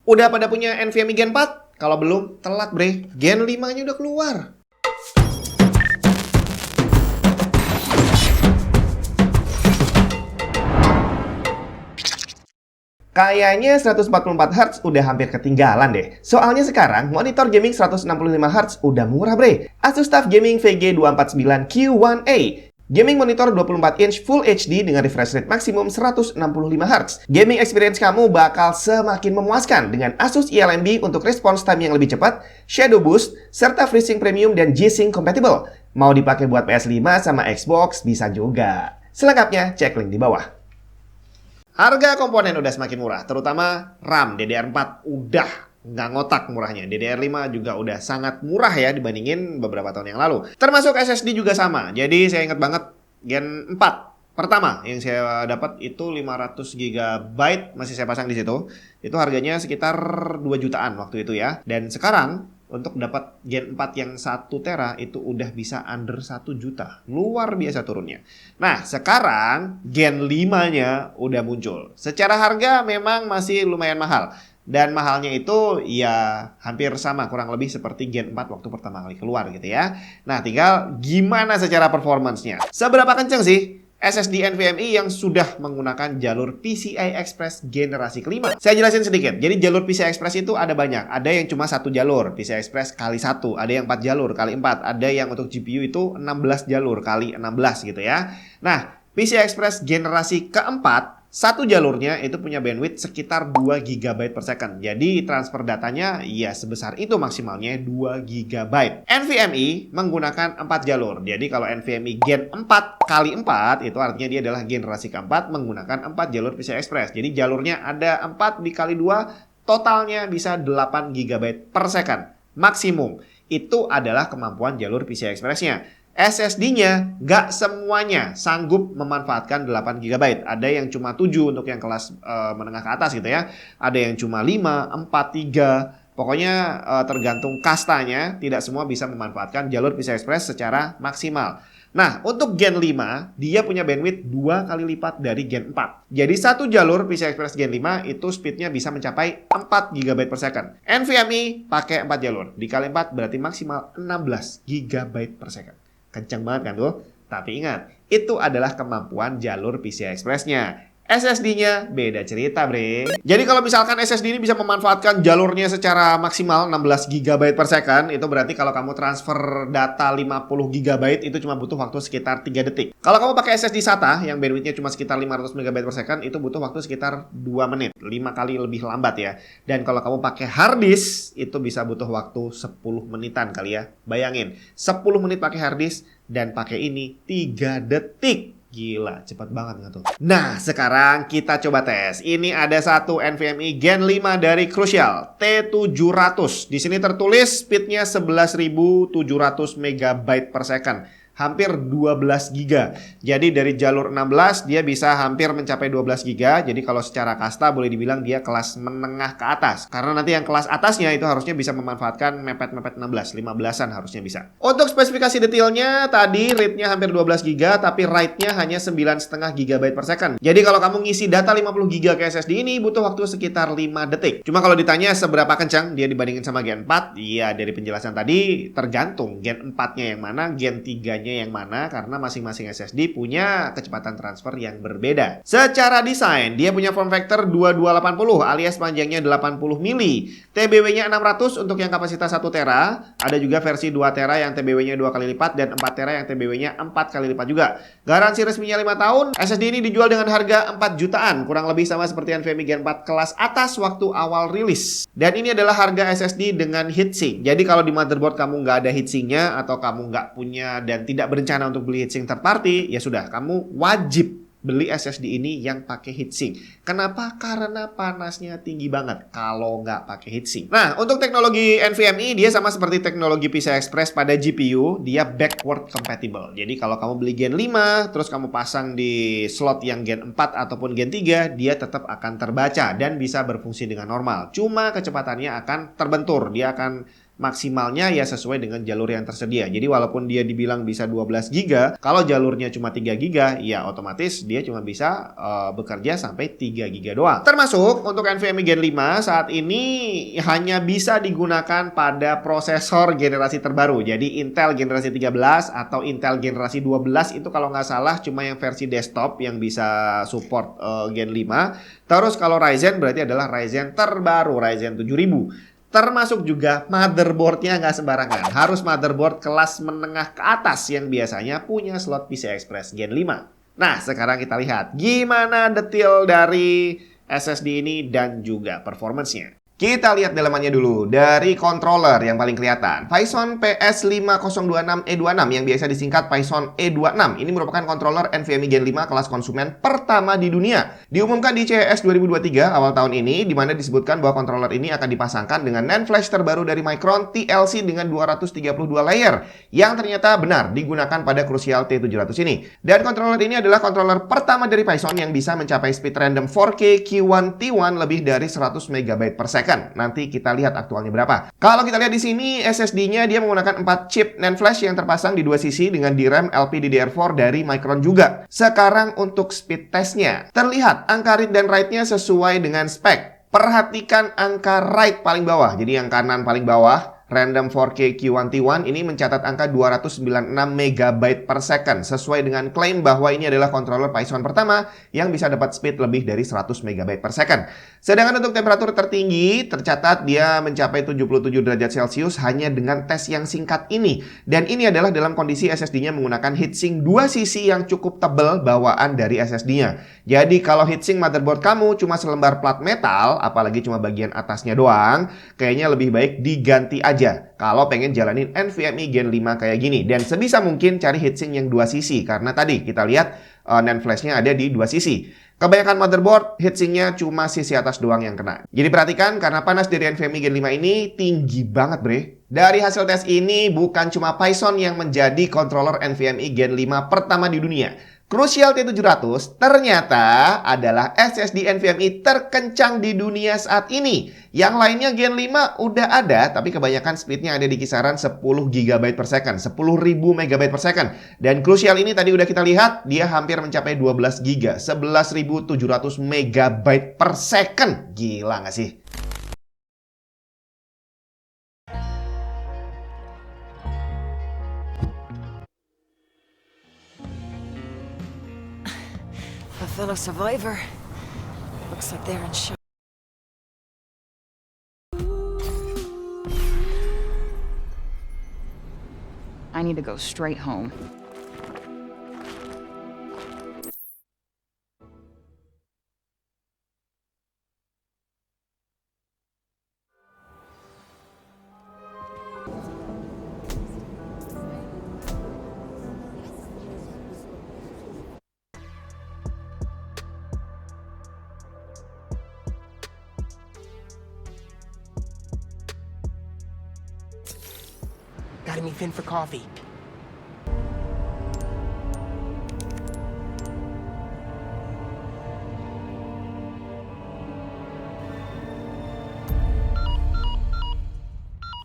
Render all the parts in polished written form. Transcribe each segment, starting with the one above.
Udah pada punya NVMe Gen 4? Kalau belum, telat bre. Gen 5-nya udah keluar. Kayaknya 144Hz udah hampir ketinggalan deh. Soalnya sekarang monitor gaming 165Hz udah murah bre. Asus TUF Gaming VG249Q1A. Gaming monitor 24 inch Full HD dengan refresh rate maksimum 165Hz. Gaming experience kamu bakal semakin memuaskan dengan Asus eLMB untuk response time yang lebih cepat, shadow boost, serta FreeSync Premium dan G-Sync compatible. Mau dipakai buat PS5 sama Xbox bisa juga. Selengkapnya cek link di bawah. Harga komponen udah semakin murah, terutama RAM DDR4 udah nggak ngotak murahnya. DDR5 juga udah sangat murah ya dibandingin beberapa tahun yang lalu. Termasuk SSD juga sama. Jadi saya ingat banget Gen 4 pertama yang saya dapat itu 500 GB masih saya pasang di situ. Itu harganya sekitar 2 jutaan waktu itu ya. Dan sekarang untuk dapat Gen 4 yang 1 tera itu udah bisa under 1 juta. Luar biasa turunnya. Nah, sekarang Gen 5-nya udah muncul. Secara harga memang masih lumayan mahal. Dan mahalnya itu ya hampir sama kurang lebih seperti Gen 4 waktu pertama kali keluar gitu ya. Nah, tinggal gimana secara performance-nya. Seberapa kenceng sih SSD NVMe yang sudah menggunakan jalur PCI Express generasi kelima? Saya jelasin sedikit. Jadi jalur PCI Express itu ada banyak. Ada yang cuma satu jalur, PCI Express kali 1. Ada yang 4 jalur kali 4. Ada yang untuk GPU itu 16 jalur kali 16 gitu ya. Nah, PCI Express generasi keempat, satu jalurnya itu punya bandwidth sekitar 2 GB per second. Jadi transfer datanya ya sebesar itu maksimalnya 2 GB. NVMe menggunakan 4 jalur. Jadi kalau NVMe Gen 4 kali 4 itu artinya dia adalah generasi keempat menggunakan 4 jalur PCI Express. Jadi jalurnya ada 4 dikali 2, totalnya bisa 8 GB per second. Maksimum. Itu adalah kemampuan jalur PCI Express-nya. SSD-nya nggak semuanya sanggup memanfaatkan 8 GB. Ada yang cuma 7 untuk yang kelas menengah ke atas gitu ya. Ada yang cuma 5, 4, 3. Pokoknya tergantung kastanya, tidak semua bisa memanfaatkan jalur PCI Express secara maksimal. Nah, untuk Gen 5, dia punya bandwidth 2 kali lipat dari Gen 4. Jadi satu jalur PCI Express Gen 5 itu speednya bisa mencapai 4 GB per second. NVMe pakai 4 jalur. Dikali 4 berarti maksimal 16 GB per second. Kenceng banget kan tuh? Tapi ingat, itu adalah kemampuan jalur PCI Express-nya. SSD-nya beda cerita bre. Jadi kalau misalkan SSD ini bisa memanfaatkan jalurnya secara maksimal 16 GB per second, itu berarti kalau kamu transfer data 50 GB itu cuma butuh waktu sekitar 3 detik. Kalau kamu pakai SSD SATA yang bandwidthnya cuma sekitar 500 MB per second, itu butuh waktu sekitar 2 menit, 5 kali lebih lambat ya. Dan kalau kamu pakai hard disk, itu bisa butuh waktu 10 menitan kali ya. Bayangin, 10 menit pakai hard disk dan pakai ini 3 detik. Gila, cepat banget nggak tuh? Nah, sekarang kita coba tes. Ini ada satu NVMe Gen 5 dari Crucial T700. Di sini tertulis speednya 11.700 MB per second. Hampir 12 GB. Jadi dari jalur 16 dia bisa hampir mencapai 12 GB. Jadi kalau secara kasta boleh dibilang dia kelas menengah ke atas. Karena nanti yang kelas atasnya itu harusnya bisa memanfaatkan mepet-mepet 16, 15-an harusnya bisa. Untuk spesifikasi detailnya tadi rate-nya hampir 12 GB tapi write-nya hanya 9,5 GB per second. Jadi kalau kamu ngisi data 50 GB ke SSD ini butuh waktu sekitar 5 detik. Cuma kalau ditanya seberapa kencang dia dibandingin sama Gen 4, iya dari penjelasan tadi tergantung Gen 4-nya yang mana, Gen 3-nya yang mana, karena masing-masing SSD punya kecepatan transfer yang berbeda. Secara desain, dia punya form factor 2280 alias panjangnya 80 mili. TBW-nya 600 untuk yang kapasitas 1 tera. Ada juga versi 2 tera yang TBW-nya 2 kali lipat dan 4 tera yang TBW-nya 4 kali lipat juga. Garansi resminya 5 tahun. SSD ini dijual dengan harga 4 jutaan, kurang lebih sama seperti NVMe Gen 4 kelas atas waktu awal rilis. Dan ini adalah harga SSD dengan heatsink. Jadi kalau di motherboard kamu nggak ada heatsinknya atau kamu nggak punya dan tidak berencana untuk beli heatsink third party, ya sudah, kamu wajib beli SSD ini yang pakai heatsink. Kenapa? Karena panasnya tinggi banget kalau nggak pakai heatsink. Nah, untuk teknologi NVMe dia sama seperti teknologi PCI Express pada GPU, dia backward compatible. Jadi kalau kamu beli Gen 5, terus kamu pasang di slot yang Gen 4 ataupun Gen 3, dia tetap akan terbaca dan bisa berfungsi dengan normal. Cuma kecepatannya akan terbentur, dia akan maksimalnya ya sesuai dengan jalur yang tersedia. Jadi walaupun dia dibilang bisa 12 GB, kalau jalurnya cuma 3 GB, ya otomatis dia cuma bisa bekerja sampai 3 GB doang. Termasuk untuk NVMe Gen 5 saat ini hanya bisa digunakan pada prosesor generasi terbaru. Jadi Intel generasi 13 atau Intel generasi 12 itu kalau nggak salah cuma yang versi desktop yang bisa support Gen 5. Terus kalau Ryzen berarti adalah Ryzen terbaru, Ryzen 7000. Termasuk juga motherboardnya nggak sembarangan. Harus motherboard kelas menengah ke atas yang biasanya punya slot PCI Express Gen 5. Nah, sekarang kita lihat gimana detail dari SSD ini dan juga performance-nya. Kita lihat dalamannya dulu. Dari controller yang paling kelihatan, Phison PS5026E26 yang biasa disingkat Phison E26. Ini merupakan controller NVMe Gen 5 kelas konsumen pertama di dunia. Diumumkan di CES 2023 awal tahun ini, di mana disebutkan bahwa controller ini akan dipasangkan dengan NAND flash terbaru dari Micron TLC dengan 232 layer, yang ternyata benar digunakan pada Crucial T700 ini. Dan controller ini adalah controller pertama dari Phison yang bisa mencapai speed random 4K Q1 T1 lebih dari 100 MB per second. Nanti kita lihat aktualnya berapa. Kalau kita lihat di sini SSD-nya dia menggunakan 4 chip NAND flash yang terpasang di dua sisi dengan DRAM LPDDR4 dari Micron juga. Sekarang untuk speed testnya. Terlihat angka read dan write-nya sesuai dengan spek. Perhatikan angka write paling bawah. Jadi yang kanan paling bawah, random 4K Q1 T1 ini mencatat angka 296 MB per second, sesuai dengan klaim bahwa ini adalah controller Phison pertama yang bisa dapat speed lebih dari 100 MB per second. Sedangkan untuk temperatur tertinggi tercatat dia mencapai 77 derajat Celcius hanya dengan tes yang singkat ini. Dan ini adalah dalam kondisi SSD-nya menggunakan heatsink dua sisi yang cukup tebal bawaan dari SSD-nya. Jadi kalau heatsink motherboard kamu cuma selembar plat metal, apalagi cuma bagian atasnya doang, kayaknya lebih baik diganti aja kalau pengen jalanin NVMe Gen 5 kayak gini. Dan sebisa mungkin cari heatsink yang dua sisi, karena tadi kita lihat NAND flash-nya ada di dua sisi. Kebanyakan motherboard heatsinknya cuma sisi atas doang yang kena. Jadi perhatikan, karena panas dari NVMe Gen 5 ini tinggi banget bre. Dari hasil tes ini bukan cuma Phison yang menjadi controller NVMe Gen 5 pertama di dunia. Crucial T700 ternyata adalah SSD NVMe terkencang di dunia saat ini. Yang lainnya Gen 5 udah ada, tapi kebanyakan speednya ada di kisaran 10 GB per second, 10.000 MB per second. Dan Crucial ini tadi udah kita lihat, dia hampir mencapai 12 GB, 11.700 MB per second. Gila nggak sih? A fellow survivor. Looks like they're in shock. I need to go straight home. Gotta meet Finn for coffee.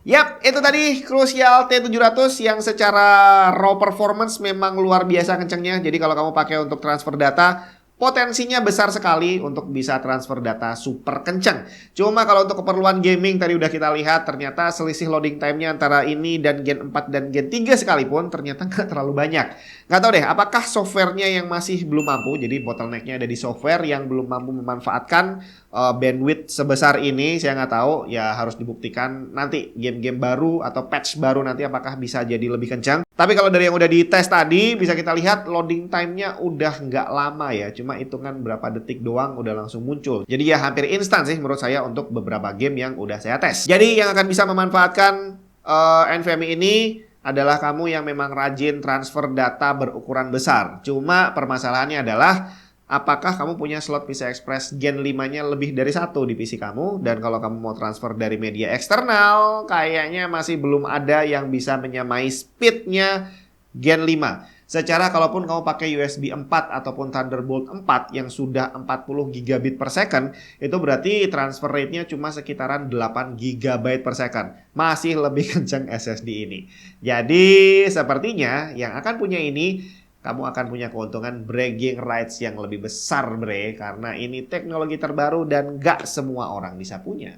Yap, itu tadi Crucial T700 yang secara raw performance memang luar biasa kencengnya. Jadi kalau kamu pakai untuk transfer data, potensinya besar sekali untuk bisa transfer data super kenceng. Cuma kalau untuk keperluan gaming tadi udah kita lihat, ternyata selisih loading time-nya antara ini dan Gen 4 dan Gen 3 sekalipun ternyata nggak terlalu banyak. Nggak tahu deh, apakah softwarenya yang masih belum mampu, jadi bottleneck-nya ada di software yang belum mampu memanfaatkan bandwidth sebesar ini. Saya nggak tahu, ya harus dibuktikan nanti game-game baru atau patch baru nanti apakah bisa jadi lebih kencang. Tapi kalau dari yang udah dites tadi, bisa kita lihat loading time-nya udah nggak lama ya. Cuma hitungan berapa detik doang udah langsung muncul. Jadi ya hampir instan sih menurut saya untuk beberapa game yang udah saya tes. Jadi yang akan bisa memanfaatkan NVMe ini adalah kamu yang memang rajin transfer data berukuran besar. Cuma permasalahannya adalah apakah kamu punya slot PCI Express Gen 5-nya lebih dari satu di PC kamu? Dan kalau kamu mau transfer dari media eksternal, kayaknya masih belum ada yang bisa menyamai speednya Gen 5. Secara kalaupun kamu pakai USB 4 ataupun Thunderbolt 4 yang sudah 40 gigabit per second, itu berarti transfer rate-nya cuma sekitaran 8 GB per second. Masih lebih kencang SSD ini. Jadi sepertinya yang akan punya ini, kamu akan punya keuntungan bragging rights yang lebih besar, bre. Karena ini teknologi terbaru dan gak semua orang bisa punya.